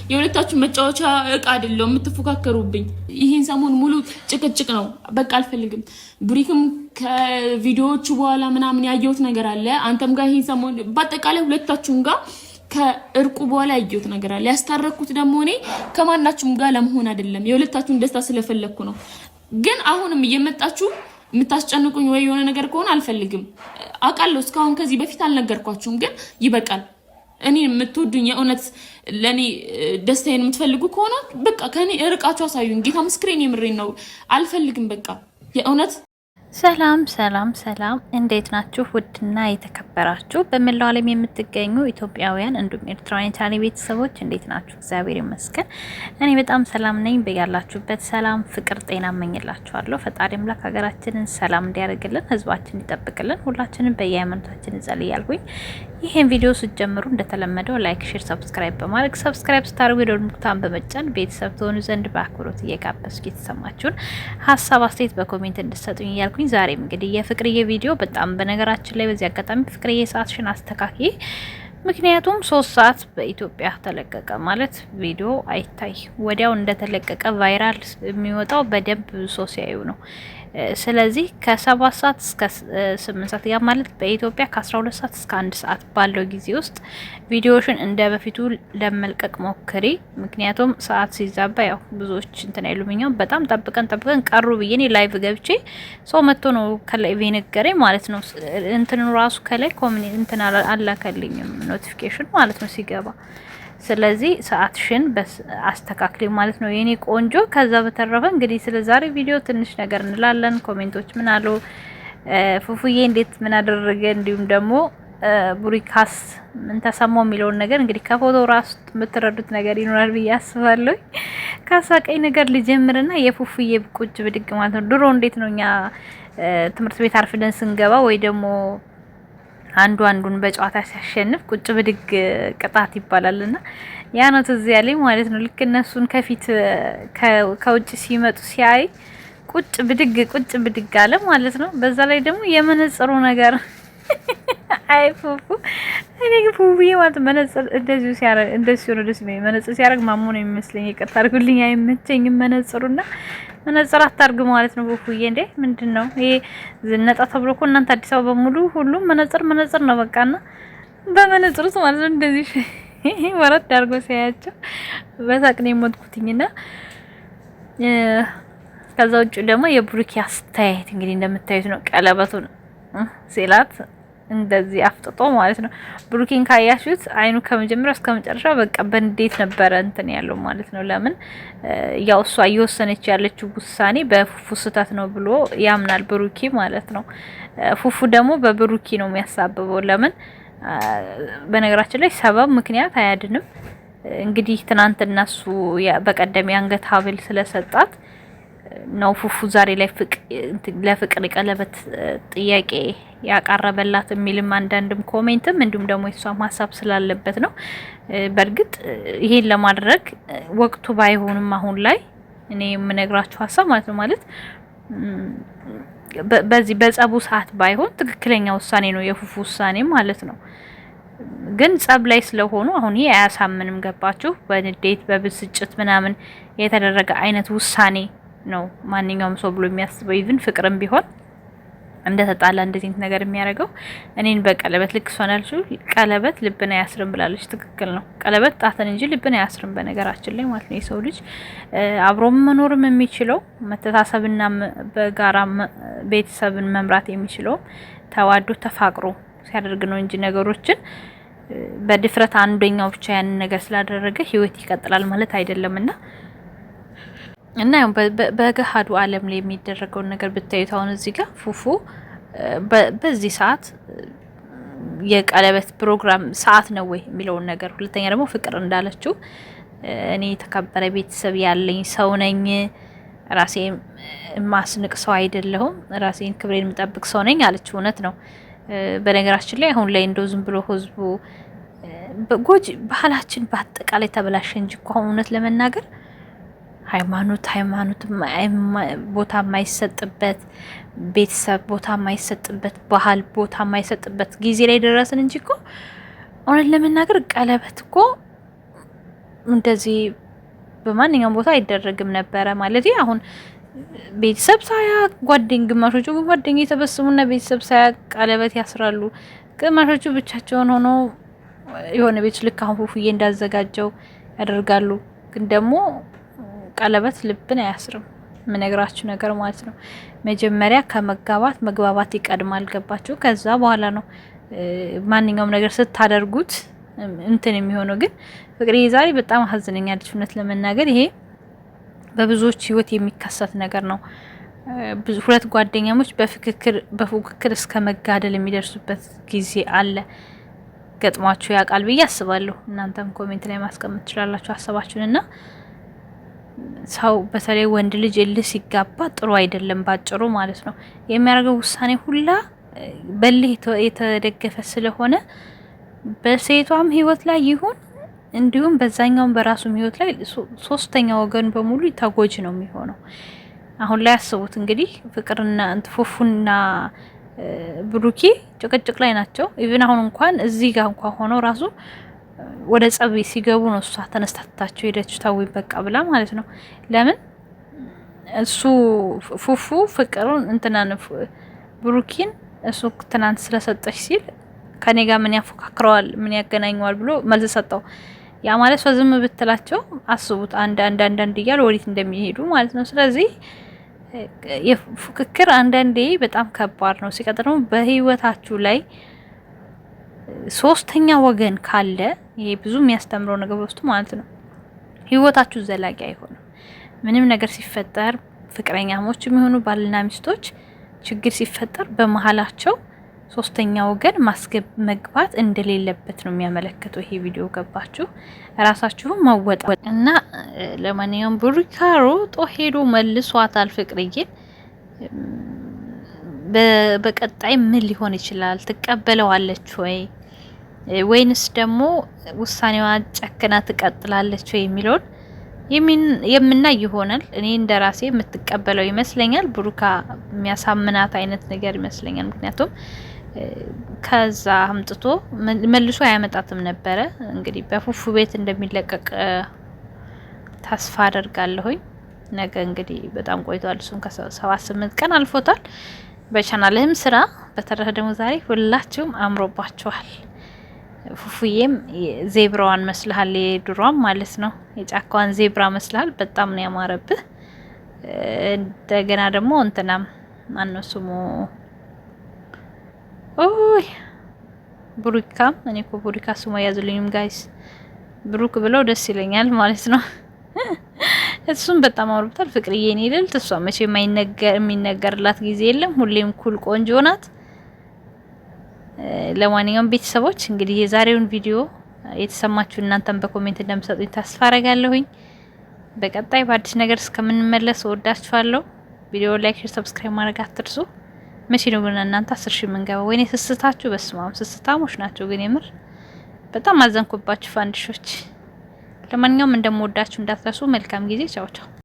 የሁለታችሁ መጫወቻ እቃ አይደለም የምትፎካከሩብኝ። ይሄን ሰሞን ሙሉ ጭቅጭቅ ነው። በቃ አልፈልግም። ብሪክም ከቪዲዮዎቹ በኋላ ምናምን ያየሁት ነገር አለ። አንተም ጋር ይሄን ሰሞን በአጠቃላይ ሁለታችሁም ጋር ከእርቁ በኋላ ያየሁት ነገር አለ። ያስታረኩት ደግሞ እኔ ከማናችሁም ጋር ለመሆን አይደለም፣ የሁለታችሁን ደስታ ስለፈለኩ ነው። ግን አሁንም እየመጣችሁ የምታስጨንቁኝ ወይ የሆነ ነገር ከሆነ አልፈልግም። አውቃለሁ እስካሁን ከዚህ በፊት አልነገርኳችሁም፣ ግን ይበቃል። እኔ የምትወዱኝ የእውነት ለኔ ደስታዬን የምትፈልጉ ከሆነ በቃ ከኔ እርቃችሁ አሳዩኝ። ጌታ ምስክሬን የምሬን ነው። አልፈልግም በቃ የእውነት። ሰላም ሰላም ሰላም፣ እንዴት ናችሁ? ውድና የተከበራችሁ በመላው ዓለም የምትገኙ ኢትዮጵያውያን እንዲሁም ኤርትራውያን ቻኔ ቤተሰቦች እንዴት ናችሁ? እግዚአብሔር ይመስገን እኔ በጣም ሰላም ነኝ። በያላችሁበት ሰላም፣ ፍቅር፣ ጤና እመኝላችኋለሁ። ፈጣሪ አምላክ ሀገራችንን ሰላም እንዲያደርግልን፣ ህዝባችንን ይጠብቅልን። ሁላችንም በየሃይማኖታችን እንጸልያለሁኝ። ይሄን ቪዲዮ ስትጀምሩ እንደተለመደው ላይክ፣ ሼር፣ ሰብስክራይብ በማድረግ ሰብስክራይብ ስታደርጉ የደወል ምልክቱን በመጫን ቤተሰብ ትሆኑ ዘንድ በአክብሮት እየጋበዝኩ የተሰማችሁን ሀሳብ አስተያየት በኮሜንት እንድትሰጡኝ እያልኩኝ ዛሬም እንግዲህ የፍቅርዬ ቪዲዮ በጣም በነገራችን ላይ በዚህ አጋጣሚ ፍቅርዬ ሰዓትሽን አስተካክዬ፣ ምክንያቱም 3 ሰዓት በኢትዮጵያ ተለቀቀ ማለት ቪዲዮ አይታይ ወዲያው እንደተለቀቀ ቫይራል የሚወጣው በደንብ ሰው ሲያዩ ነው። ስለዚህ ከ7 ሰዓት እስከ 8 ሰዓት ያ ማለት በኢትዮጵያ ከ12 ሰዓት እስከ 1 ሰዓት ባለው ጊዜ ውስጥ ቪዲዮሽን እንደ በፊቱ ለመልቀቅ ሞክሪ። ምክንያቱም ሰዓት ሲዛባ ያው ብዙዎች እንትን አይሉምኛው በጣም ጠብቀን ቀሩ ብዬ እኔ ላይቭ ገብቼ ሰው መጥቶ ነው ከላይቭ የነገረኝ ማለት ነው። እንትኑ ራሱ ከላይ ኮሚኒቲ እንትን አላከልኝም ኖቲፊኬሽን ማለት ነው ሲገባ። ስለዚህ ሰዓትሽን አስተካክሊ ማለት ነው የኔ ቆንጆ። ከዛ በተረፈ እንግዲህ ስለ ዛሬ ቪዲዮ ትንሽ ነገር እንላለን። ኮሜንቶች ምን አሉ፣ ፉፉዬ እንዴት ምን አደረገ፣ እንዲሁም ደግሞ ቡሪካስ ምን ተሰማው የሚለውን ነገር እንግዲህ ከፎቶ ራሱ የምትረዱት ነገር ይኖራል ብዬ አስባለሁ። ካሳቀኝ ነገር ልጀምርና የፉፉዬ ቁጭ ብድግ ማለት ነው። ድሮ እንዴት ነው እኛ ትምህርት ቤት አርፍደን ስንገባ ወይ ደግሞ አንዱን በጨዋታ ሲያሸንፍ ቁጭ ብድግ ቅጣት ይባላልና ያ ነው ትዝ ያለኝ ማለት ነው። ልክ እነሱን ከፊት ከውጭ ሲመጡ ሲያይ ቁጭ ብድግ አለ ማለት ነው። በዛ ላይ ደግሞ የመነጽሩ ነገር አይ ፉፉ እኔ ፉፉዬ ማለት መነጽር እንደዚህ ሲያረግ እንደዚህ ነው ደስ የሚለኝ። መነጽር ሲያረግ ማሞ ነው የሚመስለኝ። ይቅርታ አድርጉልኝ አይመቸኝም መነጽሩና መነጽር አታርግ ማለት ነው ፉፉዬ። እንዴ ምንድነው ይሄ ዝነጣ ተብሎ እኮ እናንተ አዲስ አበባ በሙሉ ሁሉም መነጽር ነው በቃና በመነጽሩ ማለት ነው እንደዚህ ወራት አድርጎ ሲያያቸው በሳቅ ነው የሞትኩትኝና ከዛ ውጭ ደግሞ የብሩክ አስተያየት እንግዲህ እንደምታዩት ነው። ቀለበቱን ሲላት እንደዚህ አፍጥጦ ማለት ነው። ብሩኬን ካያችሁት አይኑ ከመጀመሪያው እስከ መጨረሻው በቃ በእንዴት ነበረ እንትን ያለው ማለት ነው። ለምን ያው እሷ እየወሰነች ያለችው ውሳኔ በፉፉ ስህተት ነው ብሎ ያምናል ብሩኬ ማለት ነው። ፉፉ ደግሞ በብሩኬ ነው የሚያሳብበው። ለምን በነገራችን ላይ ሰበብ ምክንያት አያድንም። እንግዲህ ትናንትና እሱ በቀደም የአንገት ሀብል ስለሰጣት ነው ፉፉ ዛሬ ላይ ለፍቅር ቀለበት ጥያቄ ያቀረበላት የሚልም አንዳንድም ኮሜንትም እንዲሁም ደግሞ የሷም ሀሳብ ስላለበት ነው። በእርግጥ ይሄን ለማድረግ ወቅቱ ባይሆንም አሁን ላይ እኔ የምነግራችሁ ሀሳብ ማለት ነው ማለት በዚህ በጸቡ ሰዓት ባይሆን ትክክለኛ ውሳኔ ነው የፉፉ ውሳኔ ማለት ነው። ግን ጸብ ላይ ስለሆኑ አሁን ይሄ አያሳምንም። ገባችሁ? በንዴት በብስጭት ምናምን የተደረገ አይነት ውሳኔ ነው ማንኛውም ሰው ብሎ የሚያስበው። ኢቭን ፍቅርም ቢሆን እንደተጣላ እንደዚህ ነገር የሚያደርገው እኔን በቀለበት ልክ ሶናልሽ ቀለበት ልብን አያስርም ብላለች። ትክክል ነው። ቀለበት ጣትን እንጂ ልብን አያስርም በነገራችን ላይ ማለት ነው። የሰው ልጅ አብሮ መኖርም የሚችለው መተሳሰብና በጋራ ቤተሰብን መምራት የሚችለው ተዋዶ ተፋቅሮ ሲያደርግ ነው እንጂ ነገሮችን በድፍረት አንደኛው ብቻ ያን ነገር ስላደረገ ህይወት ይቀጥላል ማለት አይደለምና እና ያው በገሃዱ ዓለም ላይ የሚደረገውን ነገር ብታዩት አሁን እዚህ ጋር ፉፉ በዚህ ሰዓት የቀለበት ፕሮግራም ሰዓት ነው ወይ የሚለውን ነገር፣ ሁለተኛ ደግሞ ፍቅር እንዳለችው እኔ የተከበረ ቤተሰብ ያለኝ ሰው ነኝ፣ ራሴን ማስንቅ ሰው አይደለሁም፣ ራሴን ክብሬን የምጠብቅ ሰው ነኝ አለች። እውነት ነው። በነገራችን ላይ አሁን ላይ እንደው ዝም ብሎ ህዝቡ ጎጂ ባህላችን በአጠቃላይ ተበላሸ እንጂ እኮ እውነት ለመናገር ሃይማኖት ቦታ የማይሰጥበት፣ ቤተሰብ ቦታ የማይሰጥበት፣ ባህል ቦታ የማይሰጥበት ጊዜ ላይ ደረስን እንጂ እኮ እውነት ለመናገር ቀለበት እኮ እንደዚህ በማንኛውም ቦታ አይደረግም ነበረ ማለት አሁን ቤተሰብ ሳያቅ ግማሾቹ ጓደኛ የተበሰሙና ቤተሰብ ሳያቅ ቀለበት ያስራሉ። ግማሾቹ ብቻቸውን ሆኖ የሆነ ቤት ልክ አሁን ፉፉዬ እንዳዘጋጀው ያደርጋሉ። ግን ደግሞ ቀለበት ልብን አያስርም። ምነግራችሁ ነገር ማለት ነው። መጀመሪያ ከመጋባት መግባባት ይቀድማል። ገባችሁ? ከዛ በኋላ ነው ማንኛውም ነገር ስታደርጉት እንትን የሚሆነው። ግን ፍቅርዬ ዛሬ በጣም አሳዝነኛለች እውነት ለመናገር ይሄ በብዙዎች ህይወት የሚከሰት ነገር ነው። ሁለት ጓደኛሞች በፉክክር እስከ መጋደል የሚደርሱበት ጊዜ አለ። ገጥሟችሁ ያውቃል ብዬ አስባለሁ። እናንተም ኮሜንት ላይ ማስቀመጥ ትችላላችሁ ሀሳባችሁንና ሰው በተለይ ወንድ ልጅ እልህ ሲጋባ ጥሩ አይደለም። ባጭሩ ማለት ነው የሚያደርገው ውሳኔ ሁላ በልህ የተደገፈ ስለሆነ በሴቷም ህይወት ላይ ይሁን እንዲሁም በዛኛውም በራሱም ህይወት ላይ ሶስተኛ ወገን በሙሉ ተጎጂ ነው የሚሆነው። አሁን ላይ አስቡት እንግዲህ ፍቅርና ፉፉና ብሩኬ ጭቅጭቅ ላይ ናቸው። ኢቭን አሁን እንኳን እዚህ ጋር እንኳን ሆኖ ራሱ ወደ ጸብ ሲገቡ ነው እሷ ተነስታታቸው ሄደች ታዊ በቃ ብላ ማለት ነው። ለምን እሱ ፉፉ ፍቅሩን እንትናን ብሩኬን እሱ ትናንት ስለሰጠች ሲል ከኔ ጋር ምን ያፎካክረዋል ምን ያገናኘዋል ብሎ መልስ ሰጠው። ያ ማለት ሰው ዝም ብትላቸው አስቡት አንድ እያሉ ወዴት እንደሚሄዱ ማለት ነው። ስለዚህ የፉክክር አንዳንዴ በጣም ከባድ ነው። ሲቀጥለው በህይወታችሁ ላይ ሶስተኛ ወገን ካለ ይሄ ብዙ የሚያስተምረው ነገር ውስጥ ማለት ነው ህይወታችሁ ዘላቂ አይሆንም። ምንም ነገር ሲፈጠር ፍቅረኛሞች የሚሆኑ ባልና ሚስቶች ችግር ሲፈጠር በመሀላቸው ሶስተኛ ወገን መግባት እንደሌለበት ነው የሚያመለክተው ይሄ ቪዲዮ። ገባችሁ? ራሳችሁ መወጣት እና ለማንኛውም ብሩካ ሮጦ ሄዶ መልሷታል ፍቅርዬን። በቀጣይ ምን ሊሆን ይችላል? ትቀበለዋለች ወይ ወይንስ ደግሞ ውሳኔዋን ጨክና ትቀጥላለች ወይ የሚለውን የምናይ ይሆናል። እኔ እንደራሴ የምትቀበለው ይመስለኛል። ብሩካ የሚያሳምናት አይነት ነገር ይመስለኛል። ምክንያቱም ከዛ አምጥቶ መልሶ አያመጣትም ነበረ። እንግዲህ በፉፉ ቤት እንደሚለቀቅ ተስፋ አደርጋለሁኝ። ነገ እንግዲህ በጣም ቆይቷል። እሱም ከ7-8 ቀን አልፎታል። በቻናልህም ስራ። በተረፈ ደግሞ ዛሬ ሁላችሁም አምሮባችኋል። ፉፉዬም ዜብራዋን መስልሃል፣ የድሯም ማለት ነው የጫካዋን ዜብራ መስልሃል። በጣም ነው ያማረብህ። እንደገና ደግሞ እንትናም ማነው ስሙ ኦይ ብሩካም እኔ እኮ ብሩካ ስሙ ያዙልኝም ጋይስ ብሩክ ብለው ደስ ይለኛል ማለት ነው። እሱም በጣም አምሮብታል። ፍቅርዬ እኔ ልልት እሷ መቼ የሚነገርላት ጊዜ የለም። ሁሌም ኩል ቆንጆ ናት። ለማንኛውም ቤተሰቦች እንግዲህ የዛሬውን ቪዲዮ የተሰማችሁ እናንተም በኮሜንት እንደምትሰጡኝ ተስፋ አረጋለሁኝ። በቀጣይ በአዲስ ነገር እስከምንመለስ ወዳችኋለሁ። ቪዲዮ ላይክ፣ ሼር፣ ሰብስክራይብ ማድረግ አትርሱ። መቼ ነው ግን እናንተ 10 ሺህ መንገባ? ወይኔ ስስታችሁ በስማም ስስታሞች ናቸው። ግን የምር በጣም አዘንኩባችሁ ፋንዲሾች። ለማንኛውም እንደምወዳችሁ እንዳትረሱ። መልካም ጊዜ። ቻው ቻው።